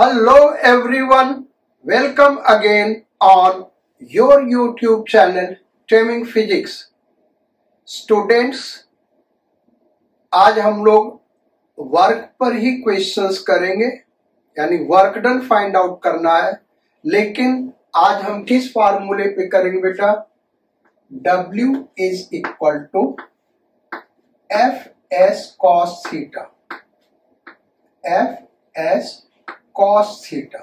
Hello everyone, welcome again on your YouTube channel Taming Physics। Students, आज हम लोग work पर ही क्वेश्चंस करेंगे, यानी वर्क डन फाइंड आउट करना है। लेकिन आज हम किस फार्मूले पे करेंगे बेटा? W is equal to FS cos theta, FS cos theta.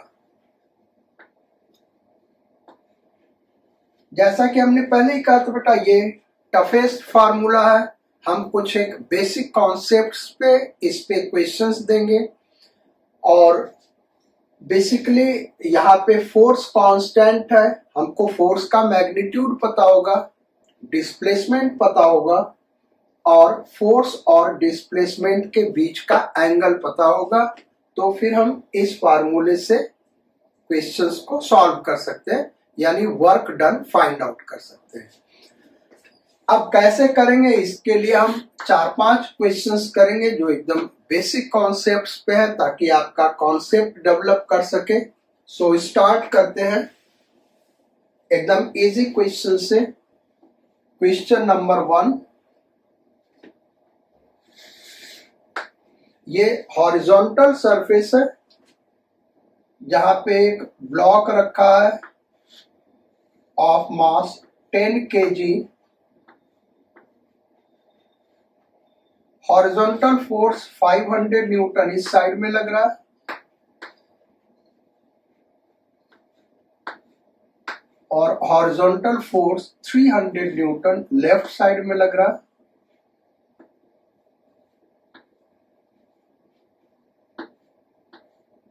जैसा कि हमने पहले ही कहा था बेटा, ये टफेस्ट फार्मूला है। हम कुछ एक बेसिक कॉन्सेप्ट्स पे इस पे क्वेश्चंस देंगे और बेसिकली यहाँ पे फोर्स कांस्टेंट है। हमको फोर्स का मैग्नीट्यूड पता होगा, डिस्प्लेसमेंट पता होगा और फोर्स और डिस्प्लेसमेंट के बीच का एंगल पता होगा। तो फिर हम इस फार्मूले से क्वेश्चंस को सॉल्व कर सकते हैं, यानी वर्क डन फाइंड आउट कर सकते हैं। अब कैसे करेंगे, इसके लिए हम 4-5 क्वेश्चंस करेंगे जो एकदम बेसिक कॉन्सेप्ट्स पे है, ताकि आपका कॉन्सेप्ट डेवलप कर सके। सो स्टार्ट करते हैं एकदम इजी क्वेश्चन से। क्वेश्चन नंबर 1, ये हॉरिजॉन्टल सरफेस है जहां पे एक ब्लॉक रखा है of mass 10 kg। Horizontal force 500 newton इस साइड में लग रहा है और horizontal force 300 newton left side में लग रहा है।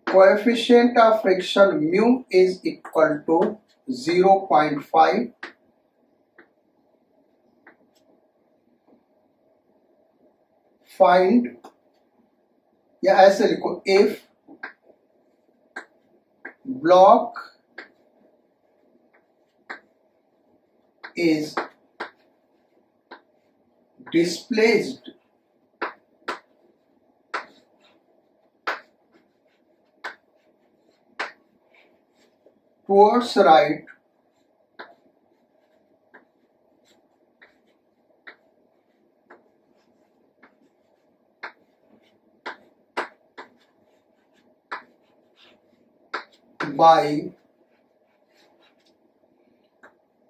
Coefficient of friction mu is equal to 0.5। Find, या ऐसे लिखो, if block is displaced towards right by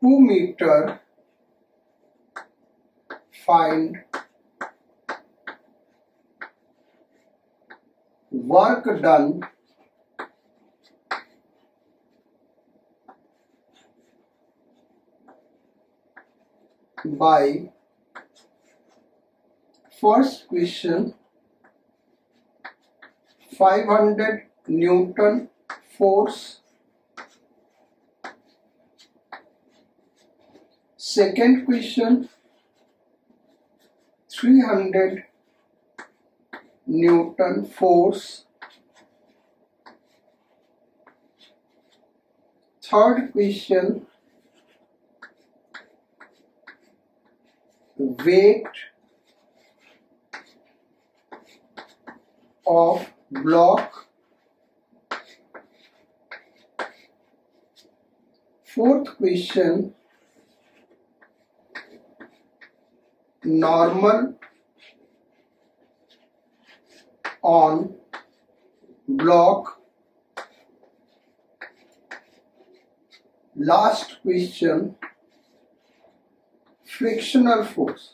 2 meter, find work done by first question 500 Newton force, second question 300 Newton force, third question weight of block, fourth question normal on block, last question frictional force।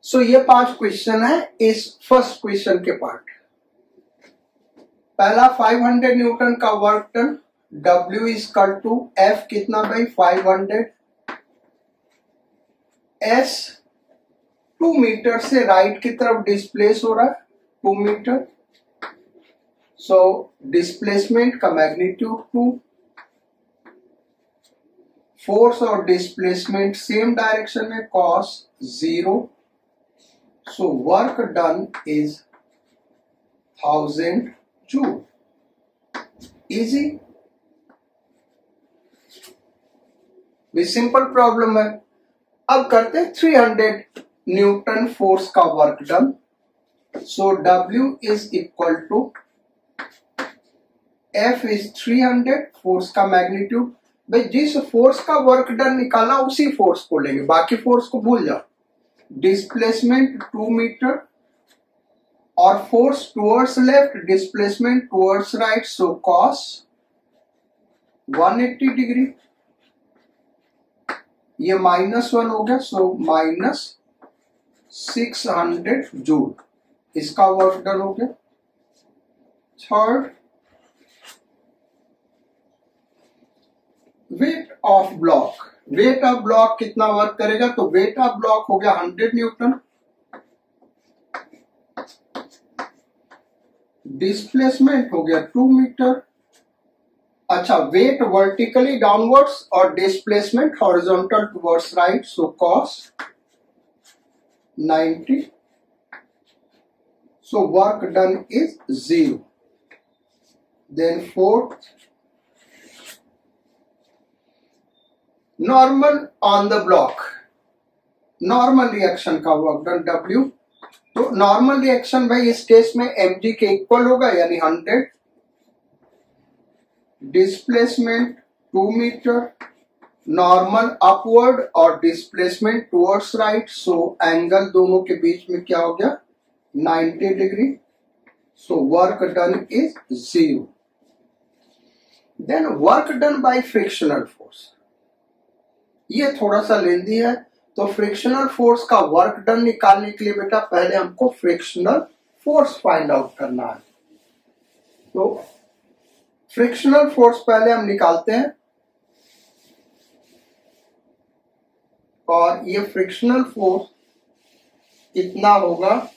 सो ये 5 question है इस first question के part. पहला 500 न्यूटन का work done, W is equal to F कितना भाई 500, S 2 metre से राइट की तरफ डिस्प्लेस हो रहा है 2 मीटर। सो डिस्प्लेसमेंट का मैग्नीट्यूड 2, फोर्स और डिस्प्लेसमेंट सेम डायरेक्शन में cos 0। So work done is 1000 joule. Easy. भी सिंपल प्रॉब्लम है। अब करते हैं 300 न्यूटन फोर्स का work done. So W is equal to F is 300, force का मैग्नीट्यूड। भाई जिस फोर्स का वर्क डन निकाला उसी फोर्स को लेंगे, बाकी फोर्स को भूल जाओ। डिस्प्लेसमेंट 2 मीटर और force towards left, displacement towards right, so cos 180 degree. ये -1 हो गया, सो -600 जूल इसका वर्क डन हो गया। Third, wait of block. Wait of block कितना वर्क करेगा, तो वेट ऑफ ब्लॉक हो गया 100 न्यूटन। डिस्प्लेसमेंट हो गया 2 मीटर। अच्छा, वेट वर्टिकली डाउनवर्ड्स और displacement horizontal towards right, so cos 90। So work done is 0। Then fourth, normal on the block. Normal reaction का वर्क डन W। तो नॉर्मल रिएक्शन भाई इस केस में mg के इक्वल होगा, यानी 100। डिस्प्लेसमेंट 2 मीटर, नॉर्मल अपवर्ड और displacement towards right, so angle दोनों के बीच में क्या हो गया 90 degree. So work done is 0। Then work done by frictional force, ये थोड़ा सा लेंदी है। तो फ्रिक्शनल फोर्स का वर्क डन निकालने के लिए बेटा पहले हमको फ्रिक्शनल फोर्स फाइंड आउट करना है। तो फ्रिक्शनल फोर्स पहले हम निकालते हैं, और ये फ्रिक्शनल फोर्स कितना होगा,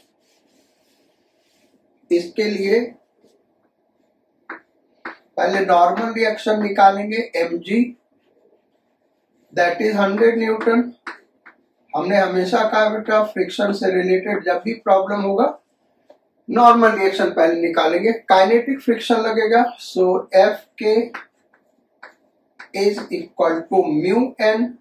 इसके लिए पहले नॉर्मल रिएक्शन निकालेंगे। mg that is 100 Newton. हमने हमेशा कहा बेटा फ्रिक्शन से रिलेटेड जब भी प्रॉब्लम होगा नॉर्मल रिएक्शन पहले निकालेंगे। काइनेटिक फ्रिक्शन लगेगा, so F k is equal to mu N.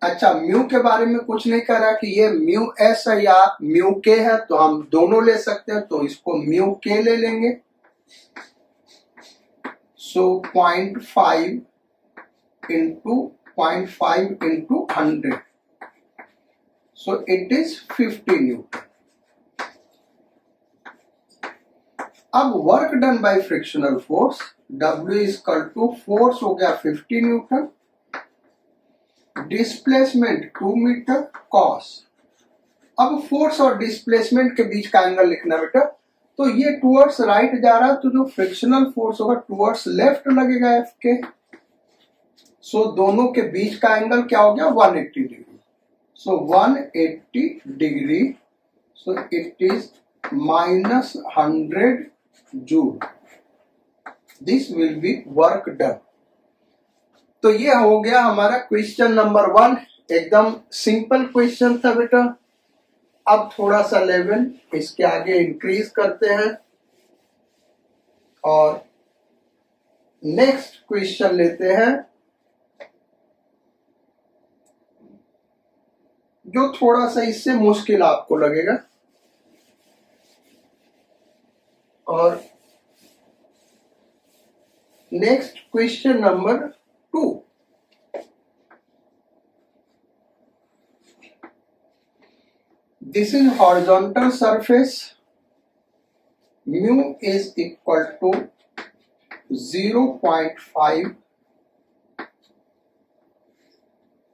अच्छा, म्यू के बारे में कुछ नहीं कह रहा कि ये म्यू एस है या म्यू के है, तो हम दोनों ले सकते हैं, तो इसको म्यू के ले लेंगे। So 0.5 into 100, so it is 50 newton. अब work done by frictional force W is equal to force हो गया 50 न्यूटन, डिस्प्लेसमेंट 2 मीटर, कॉस। अब फोर्स और डिस्प्लेसमेंट के बीच का एंगल लिखना बेटा, तो ये टुवर्ड्स राइट जा रहा है, तो जो फ्रिक्शनल फोर्स होगा टुवर्ड्स लेफ्ट लगेगा F के। सो दोनों के बीच का एंगल क्या हो गया 180 degree. So 180 degree, so it is -100 joule. This will be work done. तो ये हो गया हमारा क्वेश्चन नंबर 1। एकदम सिंपल क्वेश्चन था बेटा। अब थोड़ा सा लेवल इसके आगे इंक्रीज करते हैं और नेक्स्ट क्वेश्चन लेते हैं, जो थोड़ा सा इससे मुश्किल आपको लगेगा। और next question number 2। This is horizontal surface, mu is equal to 0.5।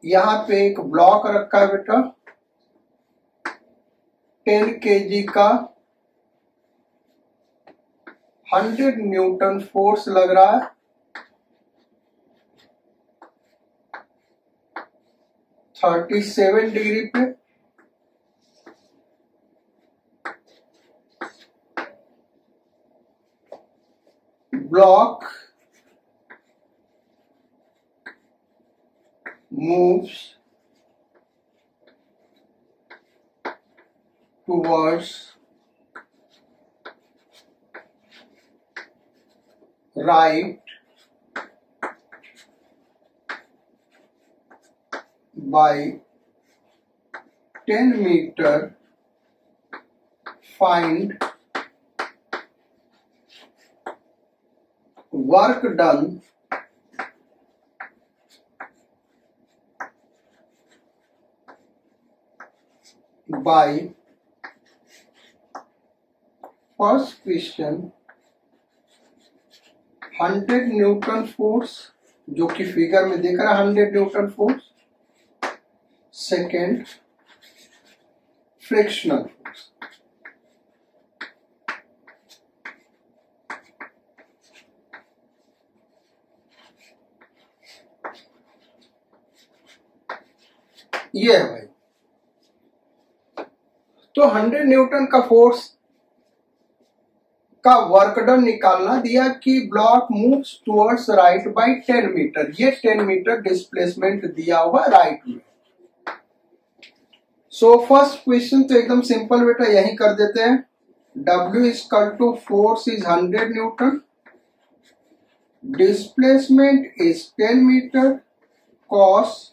यहां पे एक ब्लॉक रखा है बेटा 10 kg का, 100 न्यूटन फोर्स लग रहा है। (37 डिग्री पे block moves towards right by 10 meter, find work done by first question 100 Newton force, जो कि फिगर में देख रहा है 100 Newton force. Second frictional force, ये है भाई। तो 100 न्यूटन का फोर्स का वर्क डन निकालना दिया कि block moves towards right by 10 metre, ये 10 मीटर डिस्प्लेसमेंट दिया हुआ राइट में। सो फर्स्ट क्वेश्चन तो एकदम सिंपल बेटा, यही कर देते हैं। W equal to force is 100 newton, displacement is 10 metre, cos.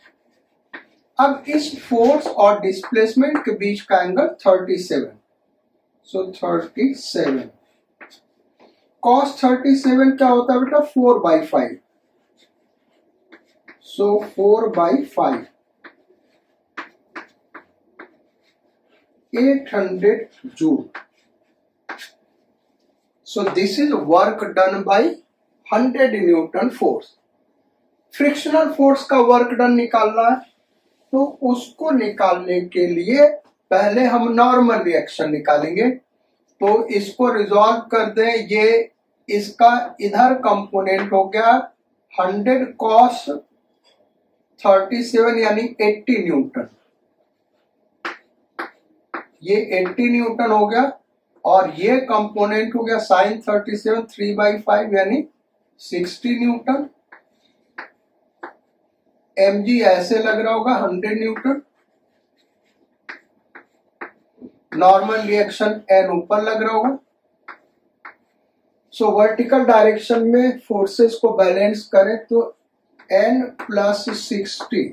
अब इस फोर्स और डिस्प्लेसमेंट के बीच का एंगल 37, सो 37 cos 37 क्या होता है बेटा 4/5, सो 4/5 800 joule. So this is work done bye 100 Newton force. Frictional force का वर्क डन निकालना है, तो उसको निकालने के लिए पहले हम नॉर्मल रिएक्शन निकालेंगे। तो इसको रिजॉल्व कर दें, ये इसका इधर कंपोनेंट हो गया 100 cos 37 यानी 80 न्यूटन, ये 80 न्यूटन हो गया। और ये कंपोनेंट हो गया sin 37 3/5 यानी 60 न्यूटन। mg ऐसे लग रहा होगा 100 न्यूटन। नॉर्मल रिएक्शन n ऊपर लग रहा होगा। सो वर्टिकल डायरेक्शन में फोर्सेस को बैलेंस करें तो n plus 60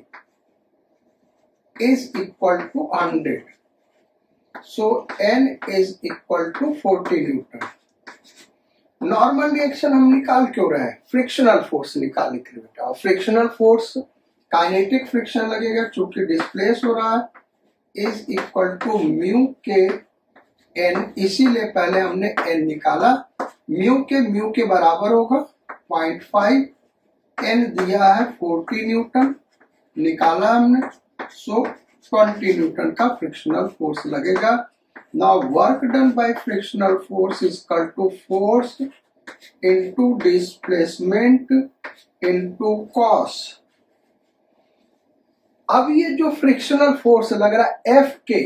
is equal to 100, so n is equal to 40 newton. Normal reaction हम निकाल क्यों रहे हैं, फ्रिक्शनल फोर्स निकालने के लिए बेटा। फ्रिक्शनल फोर्स काइनेटिक फ्रिक्शन लगेगा, चूंकि डिस्प्लेस हो रहा है, इज इक्वल टू म्यू के एन, इसीलिए पहले हमने एन निकाला। म्यू के बराबर होगा 0.5, एन दिया है 40 न्यूटन निकाला हमने, सो 20 न्यूटन का फ्रिक्शनल फोर्स लगेगा। Now work done by frictional force is equal to force into displacement into cos. अब ये जो फ्रिक्शनल फोर्स लग रहा है एफ के,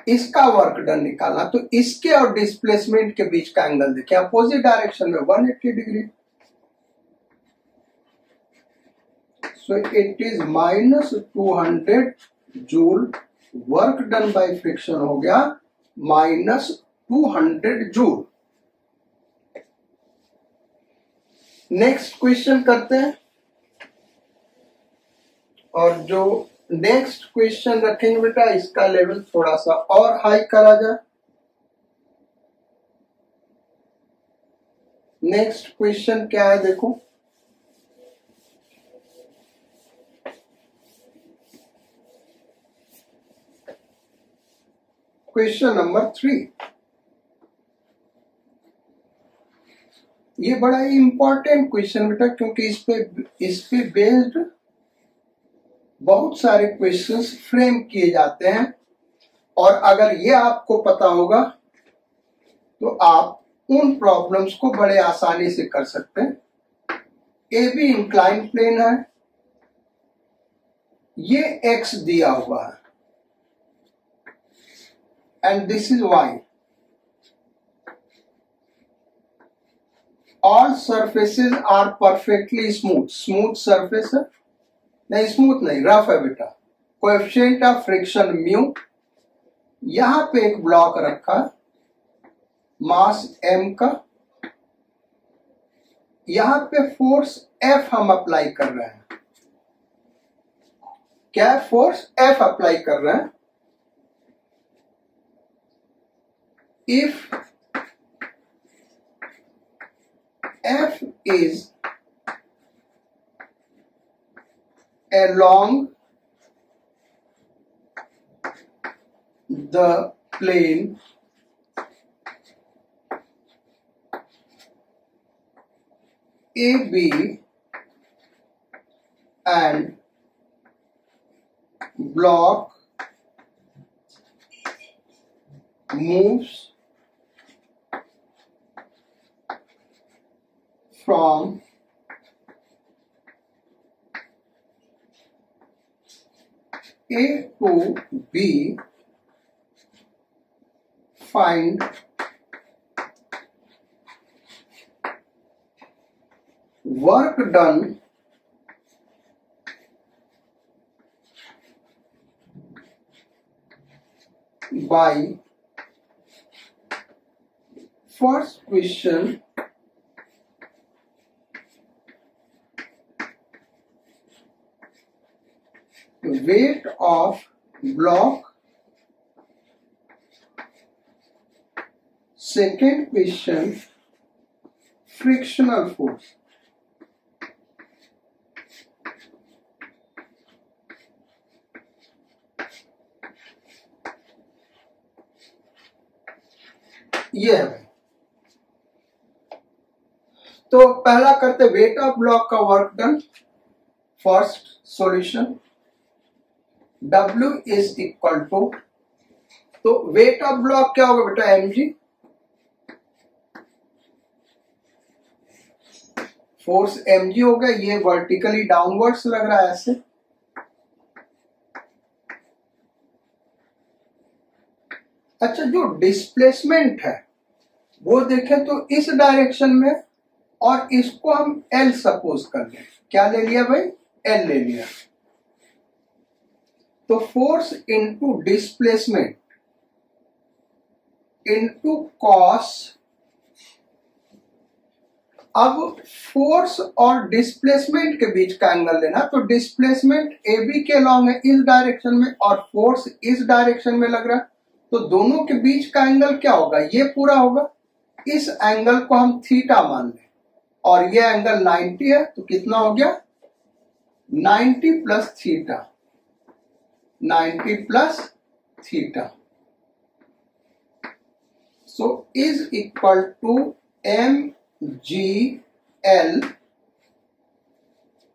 इसका वर्क डन निकालना, तो इसके और डिस्प्लेसमेंट के बीच का एंगल देखिए अपोजिट डायरेक्शन में 180 degree, so it is -200 joule. Work done by friction हो गया -200 जूल। नेक्स्ट क्वेश्चन करते हैं, और जो नेक्स्ट क्वेश्चन रखेंगे बेटा, इसका लेवल थोड़ा सा और हाई करा जाए। नेक्स्ट क्वेश्चन क्या है देखो, क्वेश्चन नंबर 3। ये बड़ा ही इंपॉर्टेंट क्वेश्चन बेटा, क्योंकि इस पे बेस्ड बहुत सारे क्वेश्चंस फ्रेम किए जाते हैं। और अगर ये आपको पता होगा तो आप उन प्रॉब्लम्स को बड़े आसानी से कर सकते हैं। ए बी इंक्लाइन प्लेन है, ये एक्स दिया हुआ है and this is Y. All surfaces are perfectly smooth, smooth surface है, नहीं स्मूथ नहीं, रफ है बेटा। कोएफिशिएंट ऑफ फ्रिक्शन म्यू, यहां पे एक ब्लॉक रखा है मास m का, यहां पे फोर्स एफ हम अप्लाई कर रहे हैं, क्या फोर्स एफ अप्लाई कर रहे हैं। If F is along the plane AB and block moves from A to B, find work done by first question weight of block, second question frictional force। ये है भाई। तो पहला करते वेट ऑफ ब्लॉक का work done. First solution W is equal to, तो weight of block क्या होगा बेटा, mg। फोर्स mg होगा, ये वर्टिकली डाउनवर्ड्स लग रहा है ऐसे। अच्छा, जो डिस्प्लेसमेंट है वो देखें तो इस डायरेक्शन में, और इसको हम L सपोज कर लें। क्या ले लिया भाई, L ले लिया। तो force into displacement into cos. अब फोर्स और डिस्प्लेसमेंट के बीच का एंगल लेना, तो डिस्प्लेसमेंट AB के लॉन्ग है इस डायरेक्शन में और फोर्स इस डायरेक्शन में लग रहा है, तो दोनों के बीच का एंगल क्या होगा, ये पूरा होगा। इस एंगल को हम थीटा मान लें और ये एंगल 90 है, तो कितना हो गया 90 plus theta, 90 plus theta. So is equal to mgl।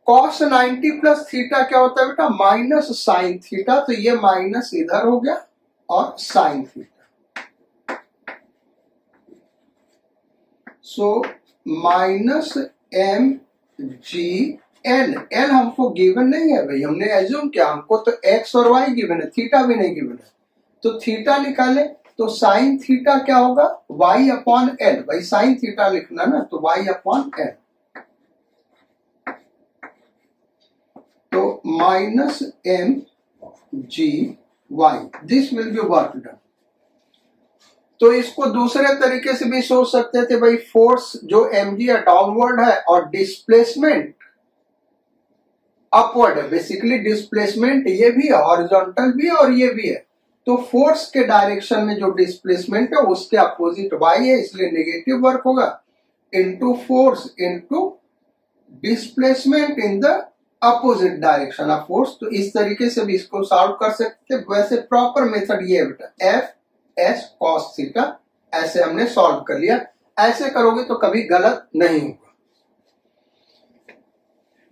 Cos 90 plus theta क्या होता है बेटा, माइनस साइन थीटा, तो ये माइनस इधर हो गया और sine theta. So minus mgl, L हमको गिवन नहीं है भाई, हमने एज्यूम किया, हमको तो एक्स और वाई गिवन है, थीटा भी नहीं गिवन है। तो थीटा निकाले तो साइन थीटा क्या होगा, वाई अपॉन एल। भाई साइन थीटा लिखना ना, तो वाई अपॉन एल। तो minus M G Y, this will be work done. तो इसको दूसरे तरीके से भी सोच सकते थे भाई, फोर्स जो mg है डाउनवर्ड है और डिस्प्लेसमेंट अपवर्ड है। बेसिकली डिस्प्लेसमेंट ये भी है, हॉरिजॉन्टल भी है और ये भी है। तो फोर्स के डायरेक्शन में जो डिस्प्लेसमेंट है उसके अपोजिट y है, इसलिए नेगेटिव वर्क होगा, into force into displacement in the opposite direction of force. तो इस तरीके से भी इसको सॉल्व कर सकते। वैसे प्रॉपर मेथड ये है बेटा, एफ एस कॉस थीटा, ऐसे हमने सॉल्व कर लिया। ऐसे करोगे तो कभी गलत नहीं होगा।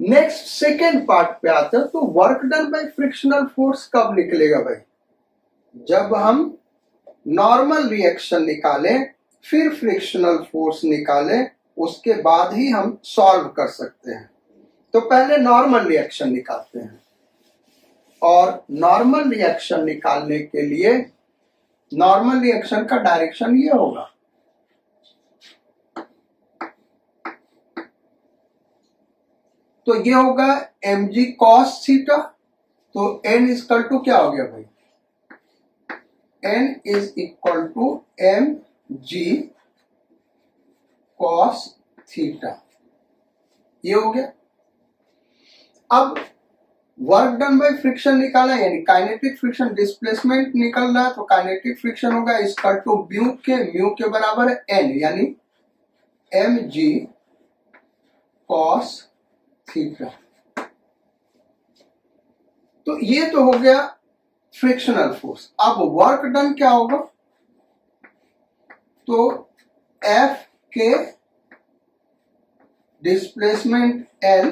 नेक्स्ट सेकेंड पार्ट पे आते हैं। तो work done by frictional force कब निकलेगा भाई, जब हम नॉर्मल रिएक्शन निकालें फिर फ्रिक्शनल फोर्स निकालें, उसके बाद ही हम सॉल्व कर सकते हैं। तो पहले नॉर्मल रिएक्शन निकालते हैं, और नॉर्मल रिएक्शन निकालने के लिए नॉर्मल रिएक्शन का डायरेक्शन ये होगा, तो ये होगा mg cos थीटा। तो n इक्वल टू क्या हो गया भाई, n is equal to mg cos theta, ये हो गया। अब वर्क डन बाय फ्रिक्शन निकाला, यानी काइनेटिक फ्रिक्शन, डिस्प्लेसमेंट निकल रहा है, तो काइनेटिक फ्रिक्शन होगा इसका टू म्यू के बराबर है एन, यानी mg cos थीटा। तो ये तो हो गया फ्रिक्शनल फोर्स। अब वर्क डन क्या होगा, तो F के डिस्प्लेसमेंट L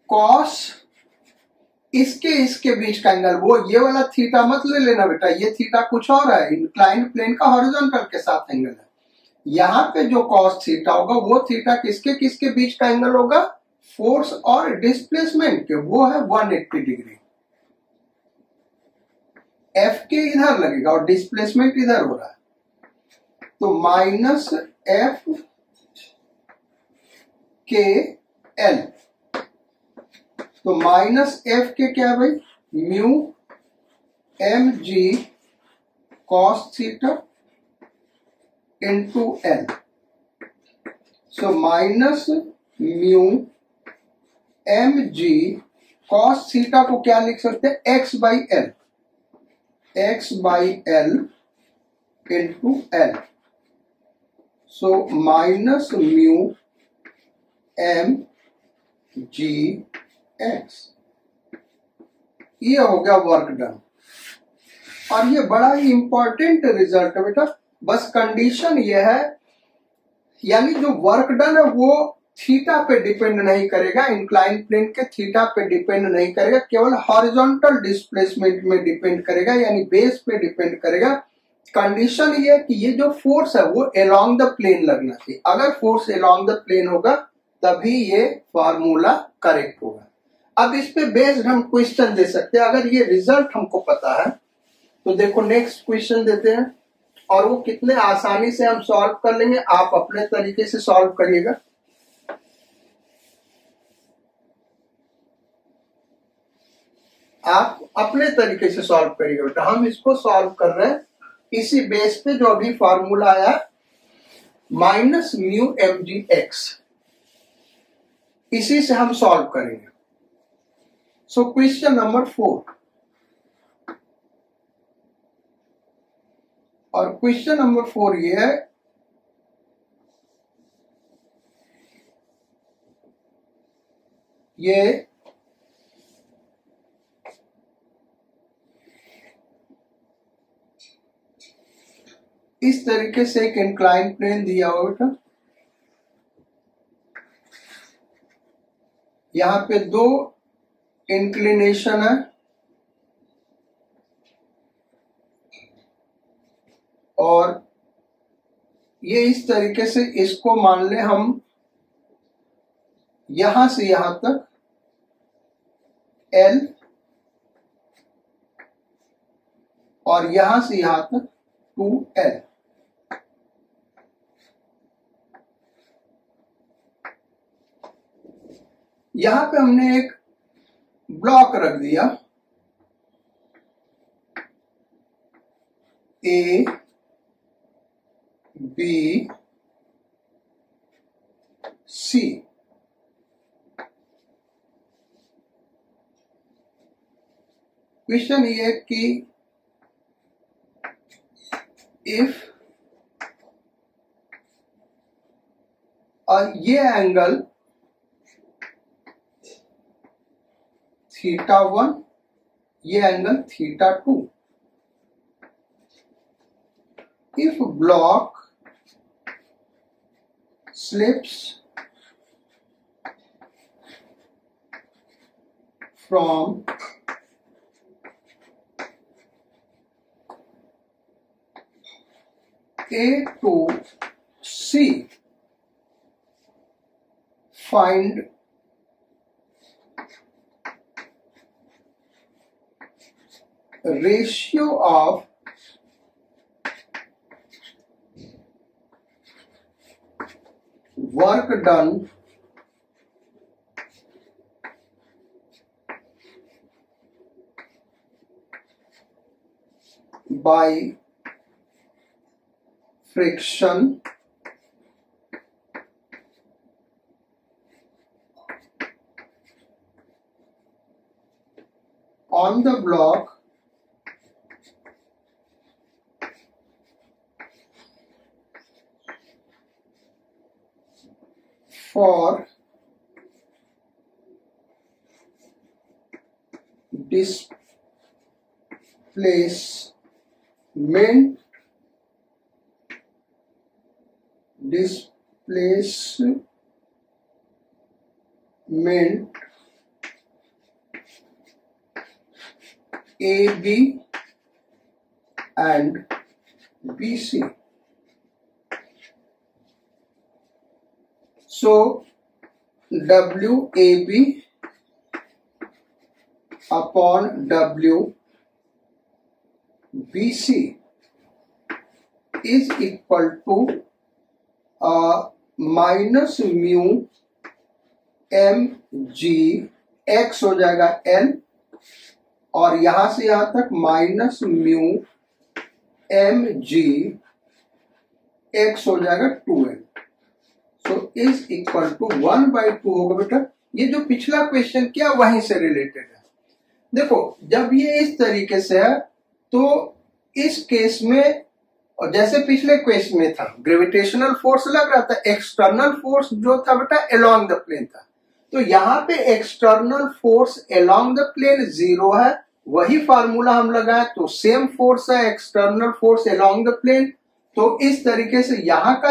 कॉस इसके बीच का एंगल, वो ये वाला थीटा मत ले लेना बेटा, ये थीटा कुछ और है, इंक्लाइंड प्लेन का हॉरिजॉन्टल के साथ एंगल है। यहां पे जो कॉस थीटा होगा वो थीटा किसके बीच का एंगल होगा, फोर्स और डिस्प्लेसमेंट के, वो है 180 डिग्री। एफ के इधर लगेगा और डिस्प्लेसमेंट इधर हो रहा है, तो माइनस एफ के एल, तो माइनस एफ के क्या है भाई, mu M G cos theta into L, so minus mu M G cos theta को क्या लिख सकते हैं, X by L into L, so minus mu M G X. ये हो गया वर्क डन। और ये बड़ा ही इंपॉर्टेंट रिजल्ट है बेटा, बस कंडीशन ये है, यानी जो वर्क डन है वो थीटा पे डिपेंड नहीं करेगा, इंक्लाइन प्लेन के थीटा पे डिपेंड नहीं करेगा, केवल हॉरिजॉन्टल डिस्प्लेसमेंट में डिपेंड करेगा, यानी बेस पे डिपेंड करेगा। कंडीशन ये है कि ये जो फोर्स है वो अलोंग द प्लेन लगना चाहिए, अगर फोर्स अलोंग द प्लेन होगा तभी ये फार्मूला करेक्ट होगा। अब इस पे बेस्ड हम क्वेश्चन दे सकते हैं, अगर ये रिजल्ट हमको पता है तो देखो नेक्स्ट क्वेश्चन देते हैं, और वो कितने आसानी से हम सॉल्व कर लेंगे, आप अपने तरीके से सॉल्व करिएगा। आप अपने तरीके से सॉल्व करिएगा बेटा, हम इसको सॉल्व कर रहे हैं इसी बेस पे जो अभी फार्मूला आया minus mu M G X, इसी से हम सॉल्व करेंगे। सो क्वेश्चन नंबर 4, और क्वेश्चन नंबर 4 ये है, ये इस तरीके से एक इंक्लाइन प्लेन दिया हुआ बेटा, यहां पे दो इंक्लिनेशन है, और ये इस तरीके से, इसको मान ले हम यहां से यहां तक L, और यहां से यहां तक 2L। यहां पे हमने एक ब्लॉक रख दिया, A B C, क्वेश्चन ये कि इफ और ये एंगल θ1, ये angle θ2, if block slips from A to C, find ratio of work done by friction on the block for displacement AB and BC. So WAB upon WBC is equal to minus mu mg, x हो जाएगा n, और यहां से यहां तक minus mu mg, x हो जाएगा 2n. So is equal to 1/2 होगा बेटा. ये जो पिछला क्वेश्चन किया वहीं से रिलेटेड है. देखो जब ये इस तरीके से है तो इस केस में, और जैसे पिछले क्वेश्चन में था ग्रेविटेशनल फोर्स लग रहा था, एक्सटर्नल फोर्स जो था बेटा अलोंग द प्लेन था. तो यहाँ पे external force along the plane 0 है, वही फार्मूला हम लगाए तो सेम फोर्स है external force along the plane. तो इस तरीके से यहाँ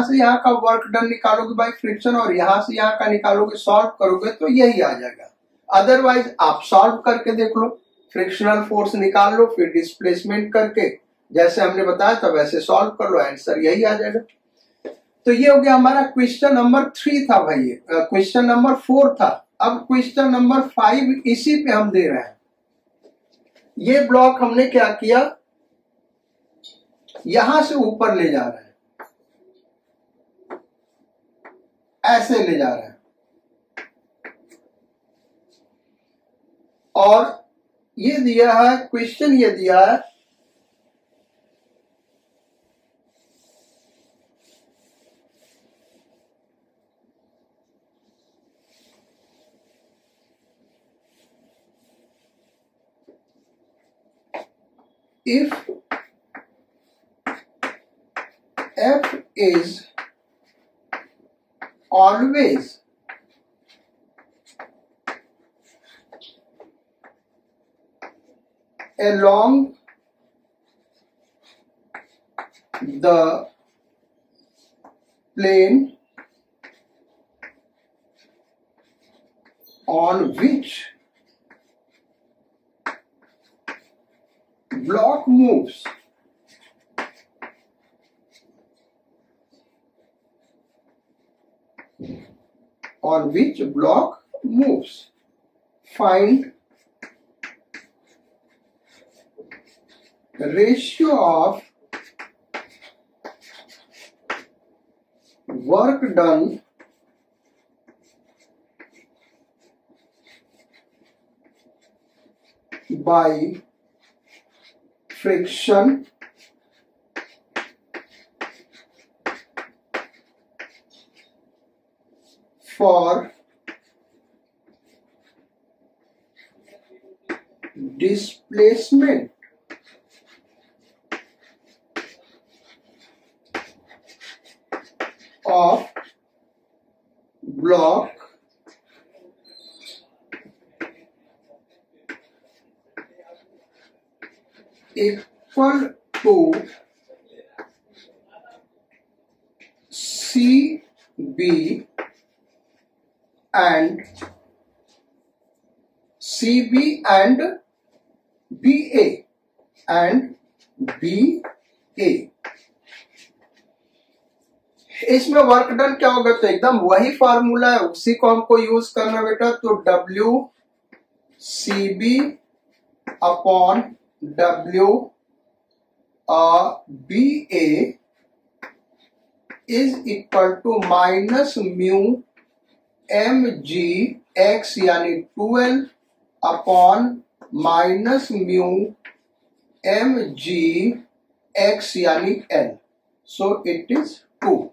से यहाँ का वर्क डन निकालोगे बाय फ्रिक्शन, और यहाँ से यहाँ का निकालोगे, सॉल्व करोगे तो यही आ जाएगा. अदरवाइज आप सॉल्व करके देख लो, फ्रिक्शनल फोर्स निकाल लो, फिर डिस्प्लेसमेंट करके जैसे हमने बताया था वैसे सॉल्व कर लो, आंसर यही आ जाएगा. तो ये हो गया हमारा क्वेश्चन नंबर 3 था भाई, क्वेश्चन नंबर 4 था. अब क्वेश्चन नंबर 5 इसी पे हम दे रहे हैं. ये ब्लॉक हमने क्या किया, यहां से ऊपर ले जा रहे हैं, ऐसे ले जा रहे हैं, और ये दिया है क्वेश्चन, ये दिया है if f is always along the plane on which block moves, on which block moves, find the ratio of work done by friction for displacement of block equal to CB and BA and BA. इसमें work done क्या होगा, तो एकदम वही formula है, उसी को हमको यूज करना बेटा. तो WCB upon WBA is equal to minus mu mg x यानी 12 upon minus mu mg x यानी n. So it is 2.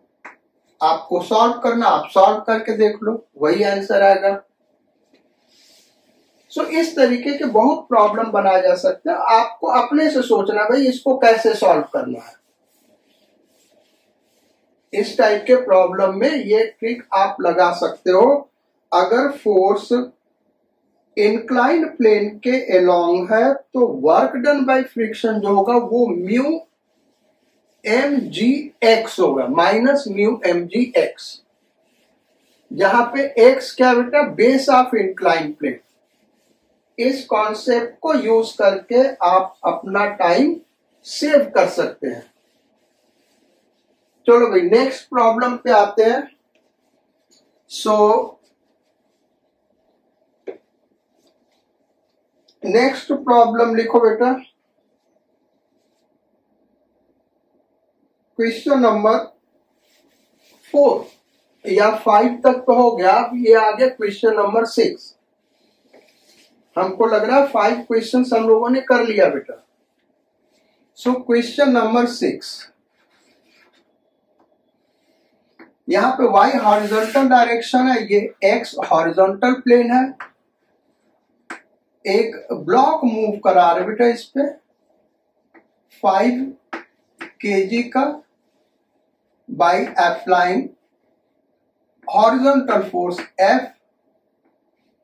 आपको सॉल्व करना, आप सॉल्व करके देख लो, वही आंसर आएगा. सो इस तरीके के बहुत प्रॉब्लम बनाए जा सकते हैं। आपको अपने से सोचना भाई इसको कैसे सॉल्व करना है। इस टाइप के प्रॉब्लम में ये ट्रिक आप लगा सकते हो। अगर फोर्स इंक्लाइंड प्लेन के अलोंग है तो वर्क डन बाय फ्रिक्शन जो होगा वो म्यू एम जी एक्स होगा, minus mu M G X, जहां पे एक्स क्या बेटा, बेस ऑफ इंक्लाइंड प्लेन। इस कॉन्सेप्ट को यूज करके आप अपना टाइम सेव कर सकते हैं। चलो भाई नेक्स्ट प्रॉब्लम पे आते हैं। सो नेक्स्ट प्रॉब्लम लिखो बेटा, क्वेश्चन नंबर 4 या 5 तक तो हो गया, अब ये आ गया क्वेश्चन नंबर 6। हमको लग रहा है 5 क्वेश्चन हम लोगों ने कर लिया बेटा। सो क्वेश्चन नंबर 6, यहां पे y हॉरिजॉन्टल डायरेक्शन है, ये x हॉरिजॉन्टल प्लेन है। एक ब्लॉक मूव करा रहे बेटा इस पे 5 kg का, by applying horizontal force F।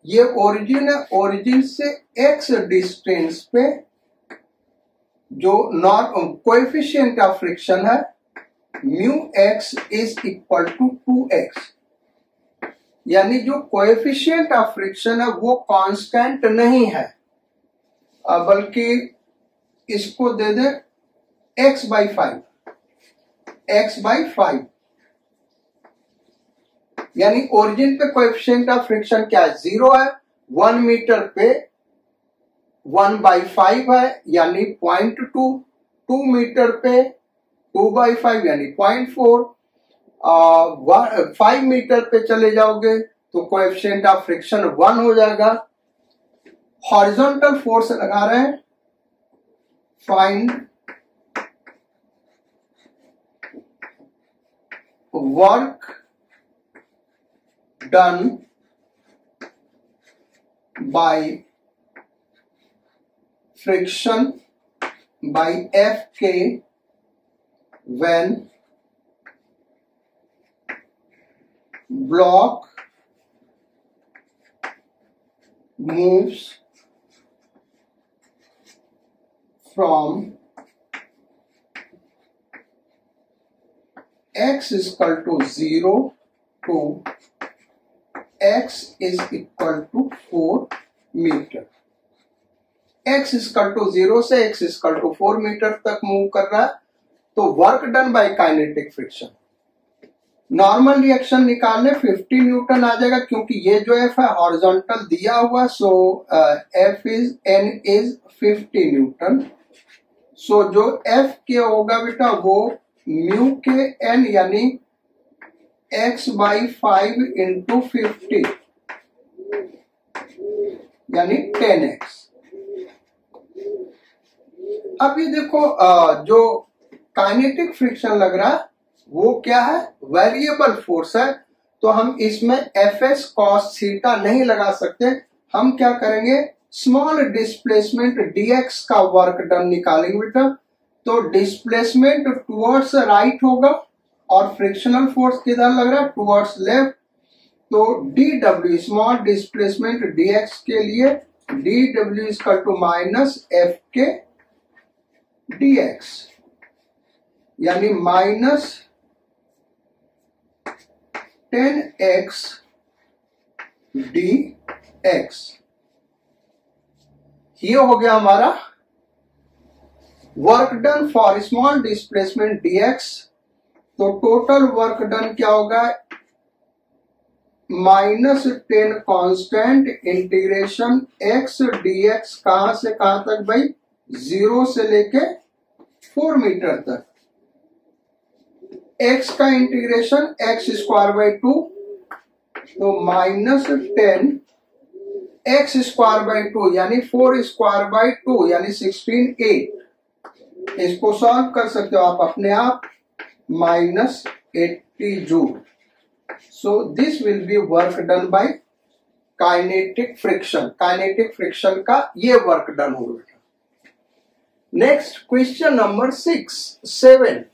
ये ओरिजिन है, ओरिजिन से x डिस्टेंस पे जो कोएफिशिएंट ऑफ फ्रिक्शन है mu X is equal to 2x, यानी जो कोएफिशिएंट ऑफ फ्रिक्शन है वो कांस्टेंट नहीं है, बल्कि इसको दे दे x/5, x/5, यानी ओरिजिन पे कोएफिशिएंट ऑफ फ्रिक्शन क्या है, 0 है। 1 मीटर पे 1/5 है यानी 0.2, 2 मीटर पे 2/5 यानी 0.4, 5 मीटर पे चले जाओगे तो कोएफिशिएंट ऑफ फ्रिक्शन 1 हो जाएगा। हॉरिजॉन्टल फोर्स लगा रहे हैं, find work done by friction by Fk when block moves from x is equal to 0 to x is equal to 4 metre. x is equal to 0 से x is equal to 4 metre तक move कर रहा है, तो work done bye kinetic friction. Normal reaction निकालने 50 Newton आ जाएगा, क्योंकि ये जो F है हॉरिजॉन्टल दिया हुआ, so F is N is 50 newton. So जो F के होगा बेटा वो म्यू के N यानी x/5 इंटू 50 यानी 10x। अब ये देखो जो काइनेटिक फ्रिक्शन लग रहा है वो क्या है, वेरिएबल फोर्स है, तो हम इसमें Fs cos थीटा नहीं लगा सकते। हम क्या करेंगे, स्मॉल डिस्प्लेसमेंट dx का वर्क डन निकालेंगे बेटा। तो डिस्प्लेसमेंट टुवर्ड्स राइट होगा और फ्रिक्शनल फोर्स किधर लग रहा है, टुवर्ड्स लेफ्ट। तो dw स्मॉल डिस्प्लेसमेंट dx के लिए dw is equal to minus Fk dx, यानी माइनस 10x dx। ये हो गया हमारा work done for small displacement dx। तो टोटल वर्क डन क्या होगा, -10 कांस्टेंट इंटीग्रेशन x dx, कहां से कहां तक भाई, 0 से लेके 4 मीटर तक। x का इंटीग्रेशन x²/2, तो -10 x²/2 यानी 4²/2 यानी 16/8। इसको सॉल्व कर सकते हो आप अपने आप, -80 joule. So this will be work done by kinetic friction का ये वर्क डन होगा बेटा। Next question number 7।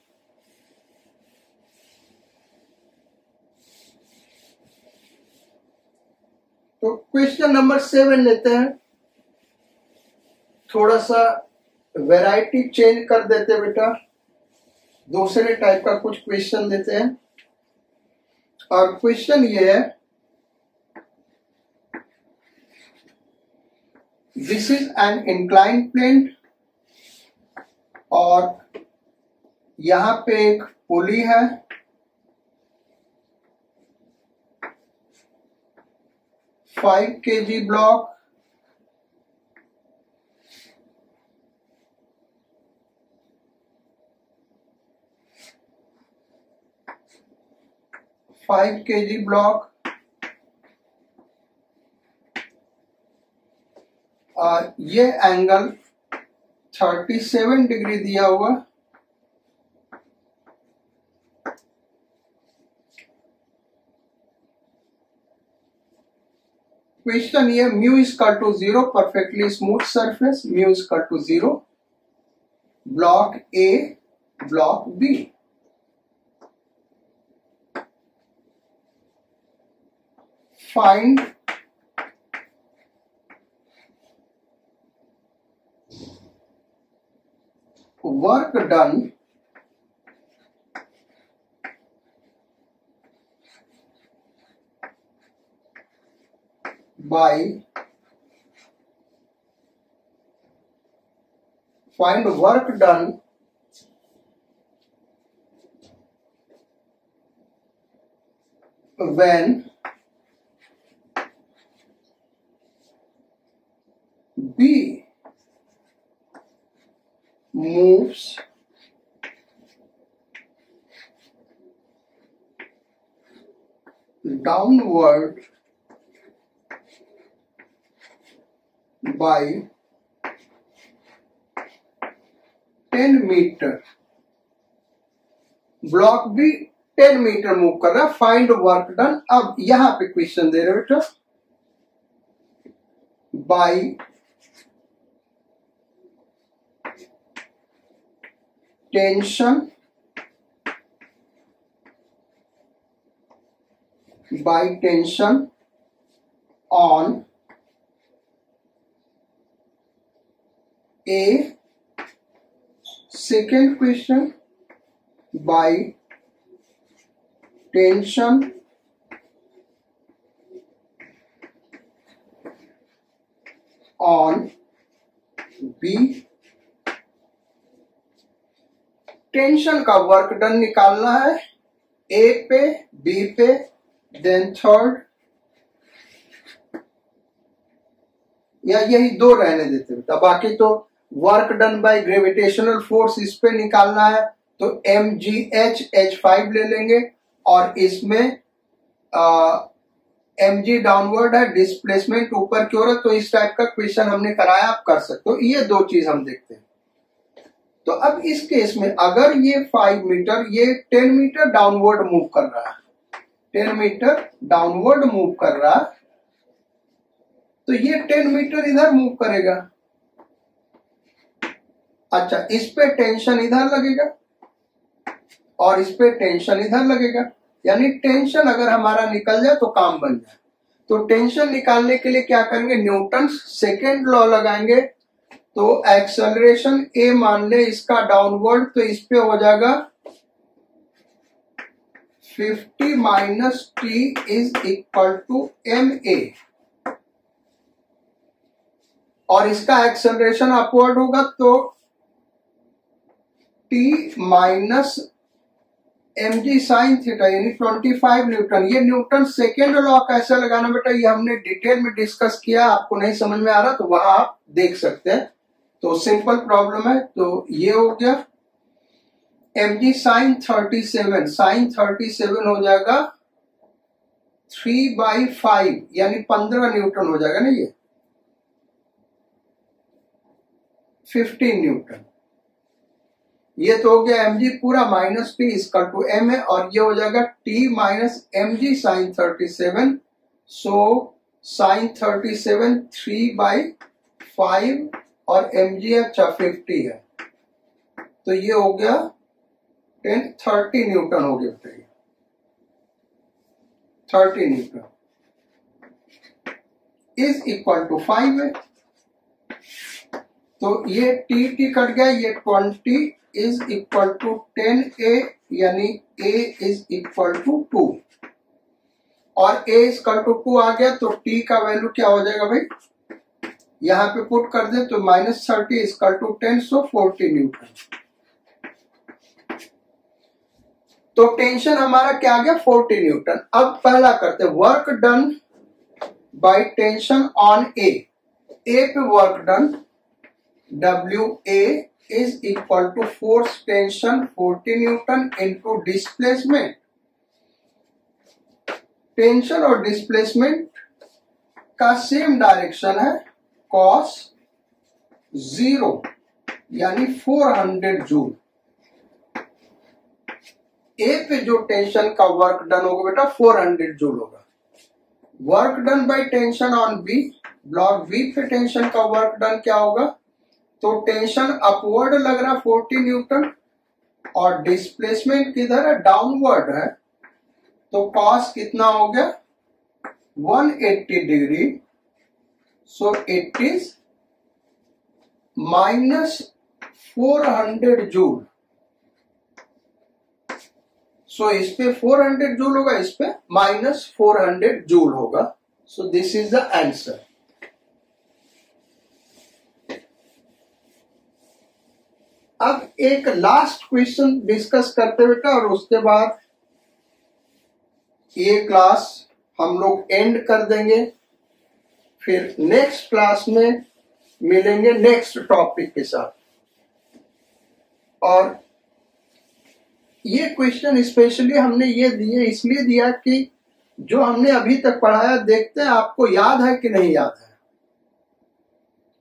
तो क्वेश्चन नंबर 7 लेते हैं, थोड़ा सा वैरायटी चेंज कर देते हैं बेटा, दूसरे टाइप का कुछ क्वेश्चन देते हैं। और क्वेश्चन ये है, this is an inclined plane और यहां पे एक पुली है, फाइव kg ब्लॉक, ये एंगल 37 डिग्री दिया हुआ। क्वेश्चन ये, mu equal to 0, perfectly smooth surface, mu equal to 0, block A, block B. Find work done by find work done when B moves downward by 10 metre, block भी 10 metre move कर रहा है, find work done. अब यहां पे question दे रहे बेटा, bye tension on A, second question, by tension on B। Tension का वर्क डन निकालना है A पे, B पे, देन थर्ड, या यही दो रहने देते बेटा, बाकी तो work done by gravitational force इस पे निकालना है तो mgh h5 ले लेंगे, और इसमें mg डाउनवर्ड है, डिस्प्लेसमेंट ऊपर की ओर है, तो इस टाइप का क्वेश्चन हमने कराया, आप कर सकते हो। ये दो चीज हम देखते हैं। तो अब इस केस में अगर ये 5 मीटर, ये 10 मीटर डाउनवर्ड मूव कर रहा है, 10 मीटर डाउनवर्ड मूव कर रहा है, तो ये 10 मीटर इधर मूव करेगा। अच्छा, इस पे टेंशन इधर लगेगा और इस पे टेंशन इधर लगेगा, यानी टेंशन अगर हमारा निकल जाए तो काम बन जाए। तो टेंशन निकालने के लिए क्या करेंगे, न्यूटन सेकेंड लॉ लगाएंगे। तो एक्सेलरेशन ए मान ले इसका डाउनवर्ड, तो इस पे हो जाएगा 50 minus T is equal to ma, और इसका एक्सेलरेशन अपवर्ड होगा तो T minus mg sine theta यानी 25 न्यूटन। ये न्यूटन सेकेंड लॉ कैसे लगाना बेटा, ये हमने डिटेल में डिस्कस किया, आपको नहीं समझ में आ रहा तो वहां आप देख सकते हैं। तो सिंपल प्रॉब्लम है, तो ये हो गया mg साइन 37 हो जाएगा 3/5 यानी 15 न्यूटन हो जाएगा ना, ये 15 न्यूटन। ये तो हो गया mg पूरा minus p equal to ma, और ये हो जाएगा t minus mg sine 37, so sine 37 3/5 और mg अच्छा 50 है, तो ये हो गया 30 न्यूटन हो गया, बताइए 30 न्यूटन इज इक्वल टू 5 है। तो ये टी कट गया, ये 20 इज इक्वल टू 10a, यानी a इज इक्वल टू 2 और a इज इक्वल टू 2 आ गया, तो t का वैल्यू क्या हो जाएगा भाई, यहां पे पुट कर दे तो -30 is equal to 10, so 40 newton. तो टेंशन हमारा क्या आ गया 40 न्यूटन। अब पहला करते work done by tension on A पे work done WA is equal to force tension 40 newton into displacement. Tension और डिस्प्लेसमेंट का सेम डायरेक्शन है cos 0 यानी 400 जूल। ए पे जो टेंशन का वर्क डन होगा बेटा 400 जूल होगा। Work done by tension on B, block B पे टेंशन का वर्क डन क्या होगा, तो टेंशन अपवर्ड लग रहा 40 न्यूटन और डिस्प्लेसमेंट किधर है, डाउनवर्ड है, तो कॉस कितना हो गया 180 degree, so it is -400 joule. So इस पे 400 जूल होगा, इस पे -400 जूल होगा। So this is the answer. अब एक लास्ट क्वेश्चन डिस्कस करते बेटा और उसके बाद ये क्लास हम लोग एंड कर देंगे, फिर नेक्स्ट क्लास में मिलेंगे नेक्स्ट टॉपिक के साथ। और ये क्वेश्चन स्पेशली हमने ये दिए इसलिए दिया कि जो हमने अभी तक पढ़ाया देखते हैं आपको याद है कि नहीं याद है।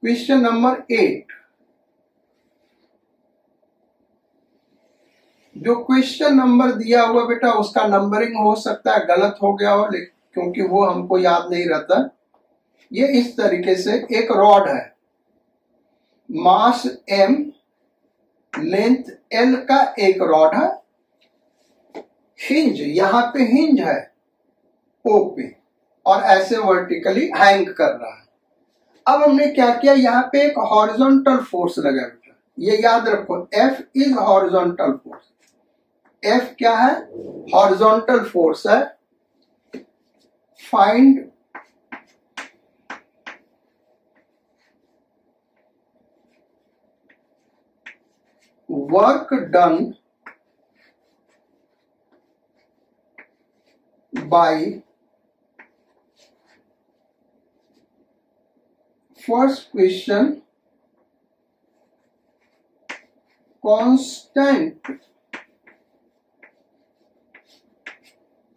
क्वेश्चन नंबर 8, जो क्वेश्चन नंबर दिया हुआ बेटा उसका नंबरिंग हो सकता है गलत हो गया हो, क्योंकि वो हमको याद नहीं रहता। ये इस तरीके से एक रॉड है, मास m, लेंथ l का एक रॉड है, हिंज यहां पे हिंज है O पे और ऐसे वर्टिकली हैंग कर रहा है। अब हमने क्या किया, यहाँ पे एक हॉरिजॉन्टल फोर्स लगा बेटा, ये याद रखो F is horizontal force. F क्या है, हॉरिजॉन्टल फोर्स है। Find work done by first question, constant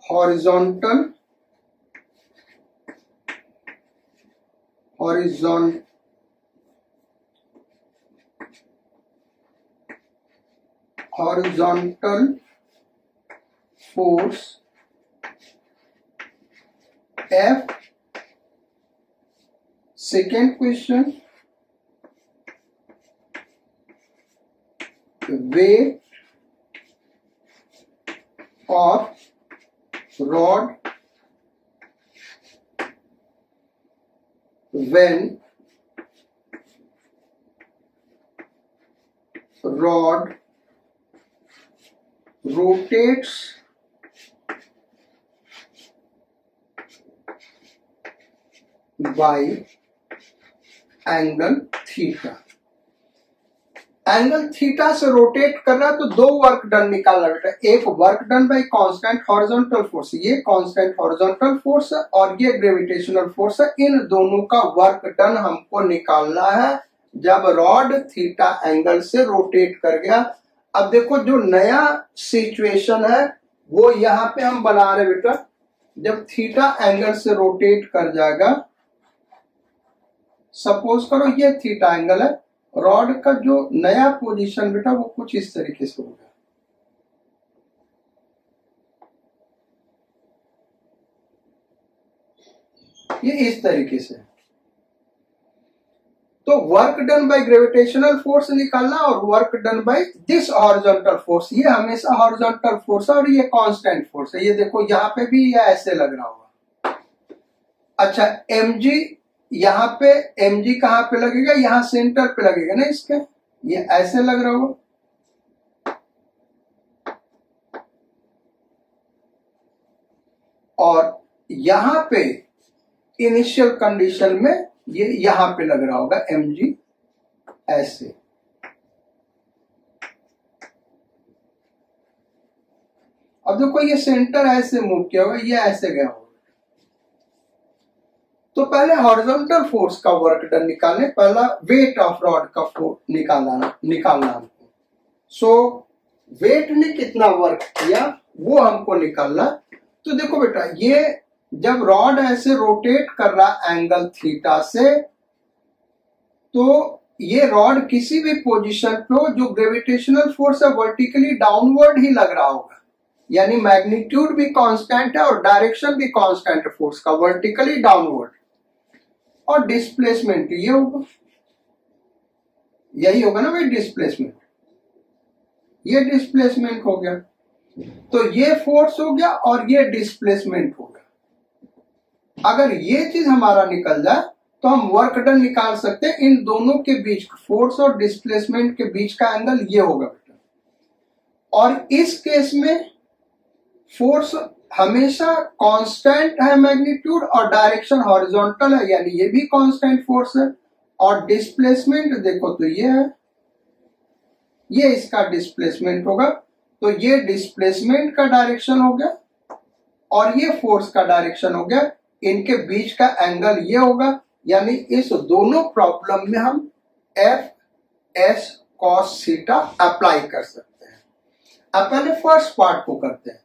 horizontal force F. Second question, weight of rod when rod rotates by angle theta. Angle theta से rotate कर रहा है तो दो work done निकालना बेटा, एक work done bye constant horizontal force, ये कांस्टेंट हॉरिजॉन्टल फोर्स है और ये ग्रेविटेशनल फोर्स है। इन दोनों का वर्क डन हमको निकालना है जब रॉड थीटा एंगल से रोटेट कर गया। अब देखो जो नया सिचुएशन है वो यहाँ पे हम बना रहे बेटा, जब थीटा एंगल से रोटेट कर जाएगा, सपोज करो ये थीटा एंगल है, रॉड का जो नया पोजीशन बेटा वो कुछ इस तरीके से होगा। ये इस तरीके से। तो work done by gravitational force निकालना और work done by this horizontal force, ये हमेशा हॉरिजॉन्टल फोर्स है और ये कांस्टेंट फोर्स है। ये देखो यहाँ पे भी ये ऐसे लग रहा होगा। अच्छा mg, यहाँ पे mg कहाँ पे लगेगा, यहाँ सेंटर पे लगेगा ना इसके, ये ऐसे लग रहा होगा। और यहाँ पे इनिशियल कंडीशन में ये यहां पे लग रहा होगा mg ऐसे। अब देखो ये सेंटर ऐसे मूव किया होगा, ये ऐसे गया होगा। तो पहले हॉरिजॉन्टल फोर्स का वर्क डन निकालने, पहला वेट ऑफ रॉड का निकालना हमको। सो वेट ने कितना वर्क किया वो हमको निकालना। तो देखो बेटा, ये जब रॉड ऐसे रोटेट कर रहा एंगल थीटा से, तो ये रॉड किसी भी पोजीशन पे हो, जो ग्रेविटेशनल फोर्स है वर्टिकली डाउनवर्ड ही लग रहा होगा, यानी मैग्नीट्यूड भी कांस्टेंट है और डायरेक्शन भी कांस्टेंट है फोर्स का, वर्टिकली डाउनवर्ड। और डिस्प्लेसमेंट ये होगा, यही होगा ना भाई डिस्प्लेसमेंट, ये डिस्प्लेसमेंट हो गया। तो ये फोर्स हो गया और ये डिस्प्लेसमेंट हो गया। अगर ये चीज हमारा निकल जाए तो हम वर्क डन निकाल सकते हैं। इन दोनों के बीच, फोर्स और डिस्प्लेसमेंट के बीच का एंगल ये होगा बेटा। और इस केस में फोर्स हमेशा कांस्टेंट है मैग्नीट्यूड और डायरेक्शन हॉरिजॉन्टल है, यानी ये भी कांस्टेंट फोर्स है। और डिस्प्लेसमेंट देखो तो ये है, ये इसका डिस्प्लेसमेंट होगा। तो ये डिस्प्लेसमेंट का डायरेक्शन हो गया और ये फोर्स का डायरेक्शन हो गया। इनके बीच का एंगल ये होगा, यानी इस दोनों प्रॉब्लम में हम F S cos theta apply कर सकते हैं। अब पहले फर्स्ट पार्ट को करते हैं।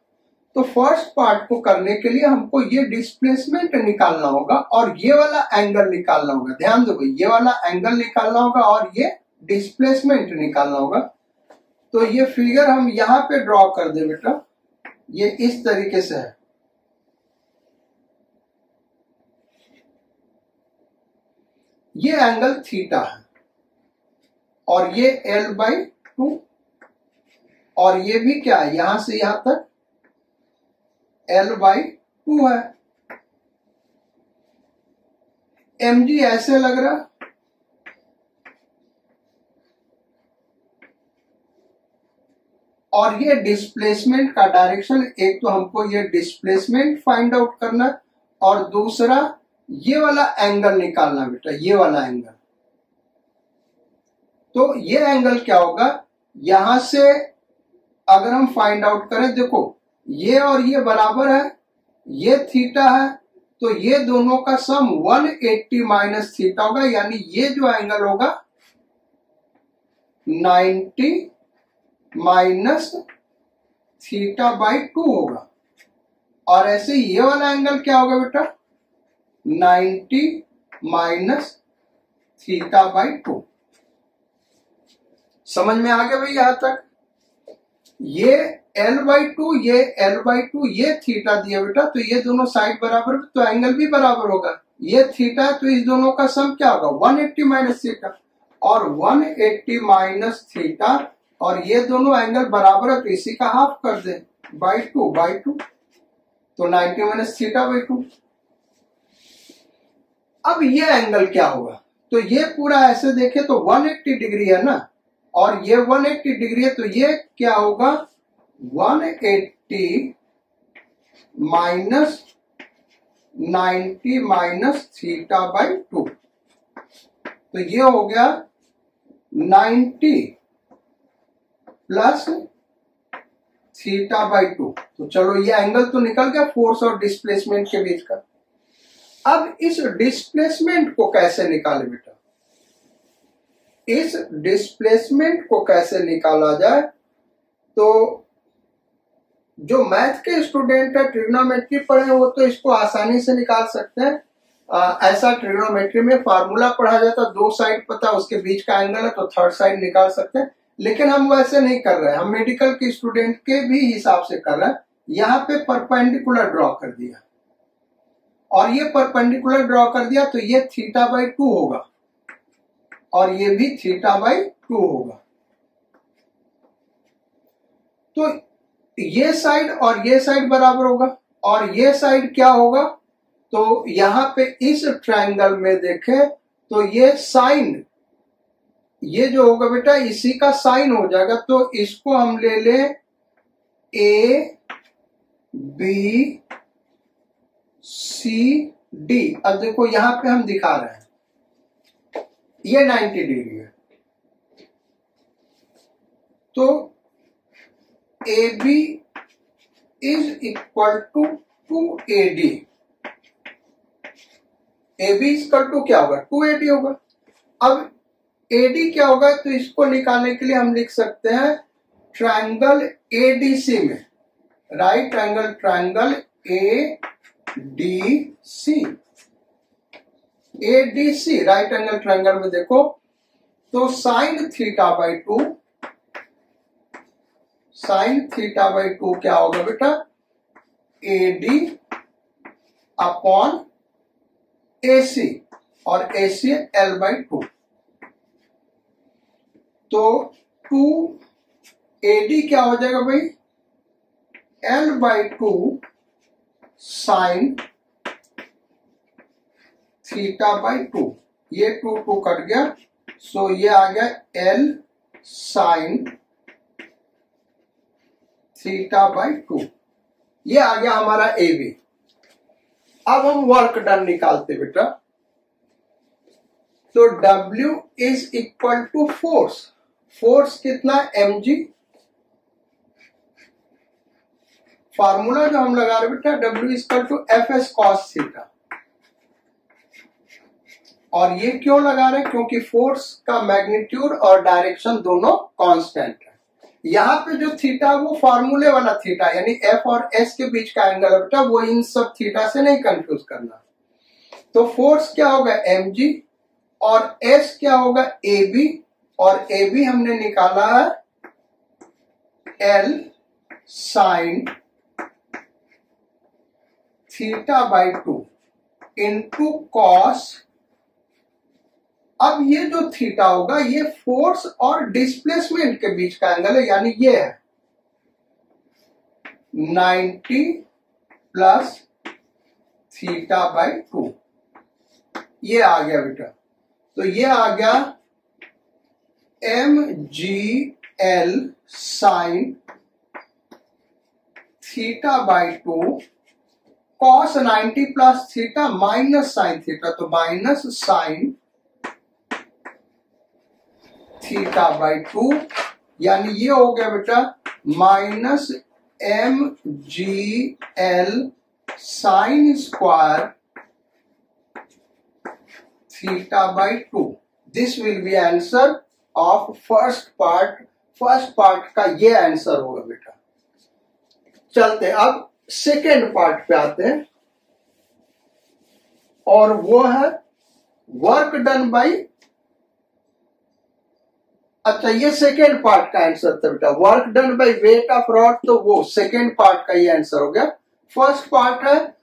तो फर्स्ट पार्ट को करने के लिए हमको ये डिस्प्लेसमेंट निकालना होगा और ये वाला एंगल निकालना होगा। ध्यान दो, ये वाला एंगल निकालना होगा और ये डिस्प्लेसमेंट निकालना होगा। तो ये फिगर हम यहां पे ड्रॉ कर दे बेटा, ये इस तरीके से है। ये एंगल थीटा है और ये l/2 और ये भी क्या है, यहां से यहां तक l/2 है। mg ऐसे लग रहा, और ये डिस्प्लेसमेंट का डायरेक्शन, एक तो हमको ये डिस्प्लेसमेंट फाइंड आउट करना और दूसरा ये वाला एंगल निकालना बेटा, ये वाला एंगल। तो ये एंगल क्या होगा, यहां से अगर हम फाइंड आउट करें, देखो ये और ये बराबर है, ये थीटा है, तो ये दोनों का सम 180 माइनस थीटा होगा, यानी ये जो एंगल होगा 90 माइनस थीटा/2 होगा। और ऐसे ये वाला एंगल क्या होगा बेटा, 90 माइनस थीटा/2। समझ में आ गया भाई यहां तक? ये l/2, ये l/2, ये थीटा दिया बेटा, तो ये दोनों साइड बराबर, तो एंगल भी बराबर होगा। ये थीटा है तो इस दोनों का सम क्या होगा, 180 माइनस थीटा, और 180 माइनस थीटा, और ये दोनों एंगल बराबर है तो इसी का हाफ कर दे, बाई टू, तो 90 माइनस थीटा/2। अब ये एंगल क्या होगा, तो ये पूरा ऐसे देखे तो 180 डिग्री है ना, और ये 180 डिग्री है, तो ये क्या होगा 180 माइनस 90 माइनस थीटा/2, तो ये हो गया 90 प्लस थीटा/2। तो चलो ये एंगल तो निकल गया फोर्स और डिस्प्लेसमेंट के बीच का। अब इस डिस्प्लेसमेंट को कैसे निकाले बेटा, इस डिस्प्लेसमेंट को कैसे निकाला जाए, तो जो मैथ के स्टूडेंट है, ट्रिग्नोमेट्री पढ़े, वो तो इसको आसानी से निकाल सकते हैं। ऐसा ट्रिग्नोमेट्री में फार्मूला पढ़ा जाता है, 2 साइड पता उसके बीच का एंगल है तो थर्ड साइड निकाल सकते हैं, लेकिन हम वैसे नहीं कर रहे हैं, हम मेडिकल के स्टूडेंट के भी हिसाब से कर रहे हैं। यहाँ पे परपेंडिकुलर ड्रॉ कर दिया, और ये परपेंडिकुलर ड्रॉ कर दिया तो ये θ/2 होगा और ये भी θ/2 होगा। तो ये साइड और ये साइड बराबर होगा और ये साइड क्या होगा, तो यहां पे इस ट्रायंगल में देखें तो ये साइन, ये जो होगा बेटा इसी का साइन हो जाएगा। तो इसको हम ले लें A B C D। अब देखो यहां पे हम दिखा रहे हैं ये 90 डिग्री है, तो AB is equal to 2AD। AB equal to क्या होगा, 2AD होगा। अब AD क्या होगा, तो इसको निकालने के लिए हम लिख सकते हैं ट्रायंगल ADC में, right triangle ADC right angle triangle में देखो तो साइन θ/2 क्या होगा बेटा, AD अपॉन AC और AC L/2। तो 2AD क्या हो जाएगा भाई, L/2 साइन θ/2। ये 2 कट गया, सो ये आ गया L साइन θ/2। ये आ गया हमारा AB। अब हम वर्क डन निकालते बेटा। तो W is equal to force कितना, mg। फार्मूला जो हम लगा रहे बेटा W is equal to Fs cos theta. और ये क्यों लगा रहे, क्योंकि फोर्स का मैग्नीट्यूड और डायरेक्शन दोनों कांस्टेंट है। यहाँ पे जो थीटा वो फार्मूले वाला थीटा, यानी F और S के बीच का एंगल है बेटा, वो इन सब थीटा से नहीं कंफ्यूज करना। तो फोर्स क्या होगा mg और S क्या होगा AB, और AB हमने निकाला है L साइन θ/2 इंटू कॉस। अब ये जो थीटा होगा ये फोर्स और डिस्प्लेसमेंट के बीच का एंगल है, यानी ये है 90 प्लस θ/2। ये आ गया बेटा, तो ये आ गया mgl sine θ/2 cos 90 plus theta minus sine theta, तो माइनस साइन θ/2, यानी ये हो गया बेटा minus mgl sine square θ/2। This will be answer of first part का ये आंसर होगा बेटा। चलते अब सेकेंड पार्ट पे आते हैं, और वो है वर्क डन बाई, अच्छा ये सेकेंड पार्ट का आंसर था बेटा, work done by weight of rod, तो वो सेकेंड पार्ट का ये आंसर हो गया। फर्स्ट पार्ट है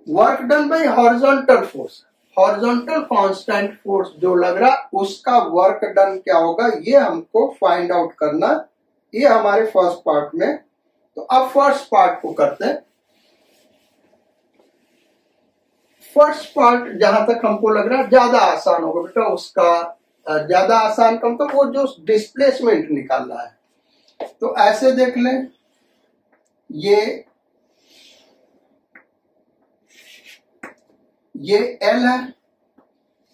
work done by horizontal force, horizontal constant force जो लग रहा उसका वर्क डन क्या होगा, ये हमको फाइंड आउट करना, ये हमारे फर्स्ट पार्ट में। तो अब फर्स्ट पार्ट को करते हैं। फर्स्ट पार्ट जहां तक हमको लग रहा है ज्यादा आसान होगा बेटा, उसका ज्यादा आसान कम, तो वो जो डिस्प्लेसमेंट निकालना है। तो ऐसे देख लें, ये L है।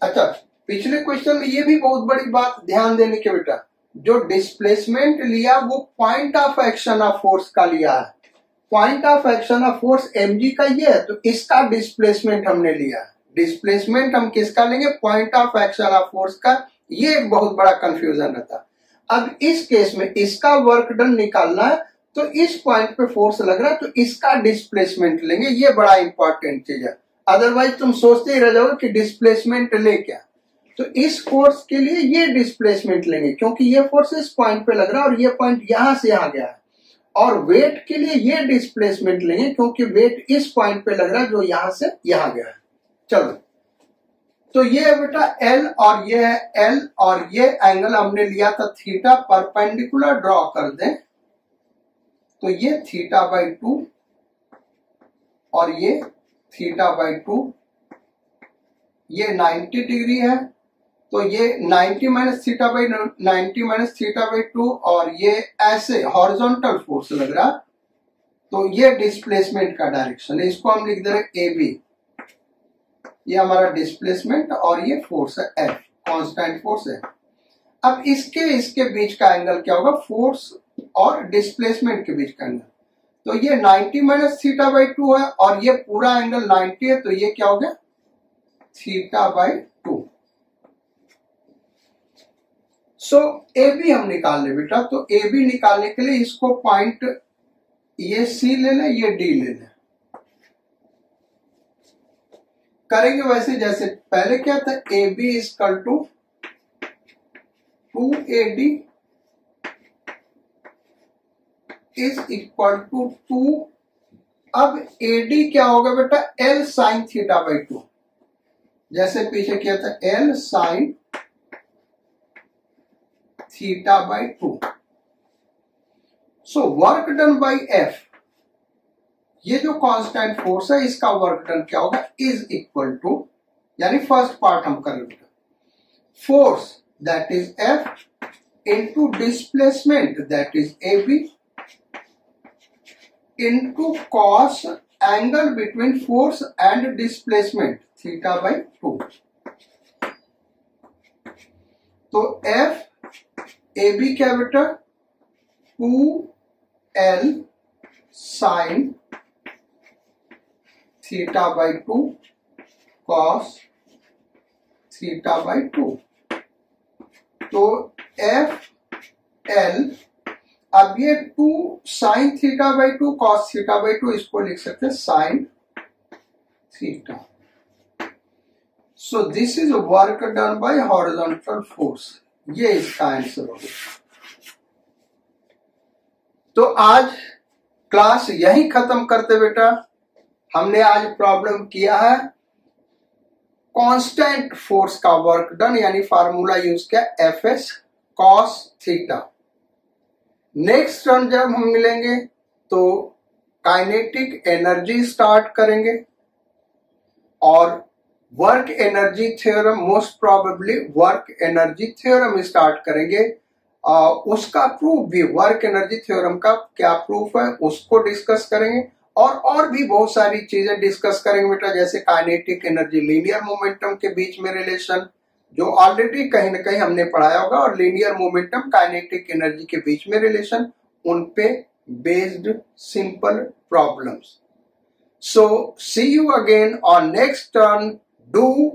अच्छा पिछले क्वेश्चन में ये भी बहुत बड़ी बात ध्यान देने की बेटा, जो डिस्प्लेसमेंट लिया वो point of action of force का लिया है। Point of action of force mg का ये है, तो इसका डिस्प्लेसमेंट हमने लिया है। डिस्प्लेसमेंट हम किसका लेंगे, point of action of force का। ये एक बहुत बड़ा कंफ्यूजन रहता। अब इस केस में इसका वर्क डन निकालना है, तो इस पॉइंट पे फोर्स लग रहा है, तो इसका डिस्प्लेसमेंट लेंगे। ये बड़ा इंपॉर्टेंट चीज है, अदरवाइज तुम सोचते ही रह जाओगे कि डिस्प्लेसमेंट ले क्या। तो इस फोर्स के लिए ये डिस्प्लेसमेंट लेंगे, क्योंकि ये फोर्स इस पॉइंट पे लग रहा है और ये पॉइंट यहां से यहां गया है। और वेट के लिए ये डिस्प्लेसमेंट लेंगे क्योंकि वेट इस पॉइंट पे लग रहा है जो यहां से यहां गया है। चलो, तो ये है बेटा L और ये है L और ये एंगल हमने लिया था थीटा, परपेंडिकुलर ड्रॉ कर दें तो ये θ/2 और ये θ/2, ये 90 डिग्री है तो ये 90 माइनस θ/2 और ये ऐसे हॉरिजॉन्टल फोर्स लग रहा, तो ये डिस्प्लेसमेंट का डायरेक्शन है। इसको हम लिख दे रहे AB, ये हमारा डिस्प्लेसमेंट और ये फोर्स है F, कांस्टेंट फोर्स है। अब इसके बीच का एंगल क्या होगा, फोर्स और डिस्प्लेसमेंट के बीच का एंगल, तो ये 90 माइनस θ/2 है और ये पूरा एंगल 90 है तो ये क्या हो गया θ/2। सो AB हम निकाल ले बेटा, तो AB निकालने के लिए इसको पॉइंट ये C ले लें, ये D ले लें। करेंगे वैसे जैसे पहले क्या था, AB equal to 2AD is equal to 2। अब AD क्या होगा बेटा, L साइन θ/2, जैसे पीछे किया था L sine θ/2। So work done by F, ये जो कांस्टेंट फोर्स है इसका वर्क डन क्या होगा, इज इक्वल टू, यानी फर्स्ट पार्ट हम कर रहे हैं, force that is F into displacement that is AB into cos angle between force and displacement θ/2। तो F AB क्या बेटा, 2L साइन θ/2 कॉस θ/2। तो FL, अब ये 2 साइन θ/2 कॉस θ/2, इसको लिख सकते हैं sine theta. So this is work done bye horizontal force, ये इसका आंसर होगा। तो आज क्लास यही खत्म करते बेटा। हमने आज प्रॉब्लम किया है कांस्टेंट फोर्स का वर्क डन, यानी फार्मूला यूज किया Fs cos theta. Next term जब हम मिलेंगे तो काइनेटिक एनर्जी स्टार्ट करेंगे और work energy theorem, most probably work energy theorem start करेंगे। उसका प्रूफ भी, वर्क एनर्जी थ्योरम का क्या प्रूफ है उसको डिस्कस करेंगे और भी बहुत सारी चीजें डिस्कस करेंगे बेटा, जैसे काइनेटिक एनर्जी, लीनियर मोमेंटम के बीच में रिलेशन, जो ऑलरेडी कहीं ना कहीं हमने पढ़ाया होगा, और लीनियर मोमेंटम काइनेटिक एनर्जी के बीच में रिलेशन, उन पे based simple problems. So see you again on next turn. Do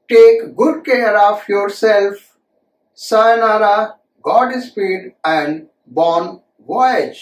take good care of yourself. Sayonara, Godspeed and bon voyage.